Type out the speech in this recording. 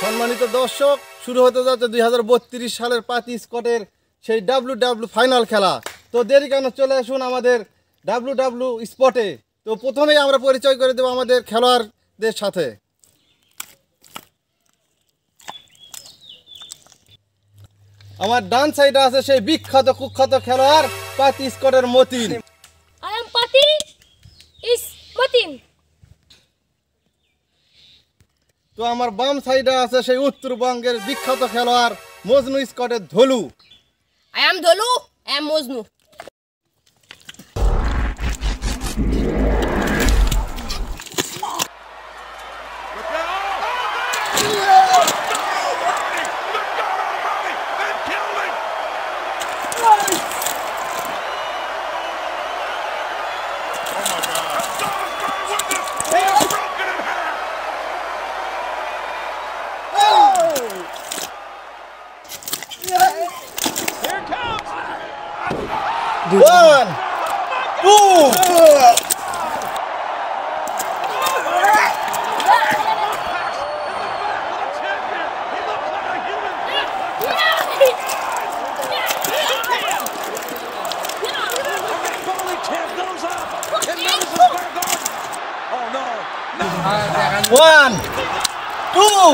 সম্মানিত দর্শক, শুরু হতে যাচ্ছে 2032 সালের পাতি স্কটের সেই ডাব্লিউ ফাইনাল খেলা। তো দেরি কেন, চলে আসুন আমাদের ডাব্লিউ স্পটে। তো প্রথমেই আমরা পরিচয় করে দেবো আমাদের খেলোয়াড়দের সাথে। আমার ডান সাইডে আছে সেই বিখ্যাত কুখ্যাত খেলোয়াড় পাতি স্কটের Matin. I am Pati is Matin. তো আমার বাম সাইডে আছে সেই উত্তরবঙ্গের বিখ্যাত খেলোয়াড় Majnu স্কটের Dhalu. I am Dholu. I am Mojnu. One, two. One, two.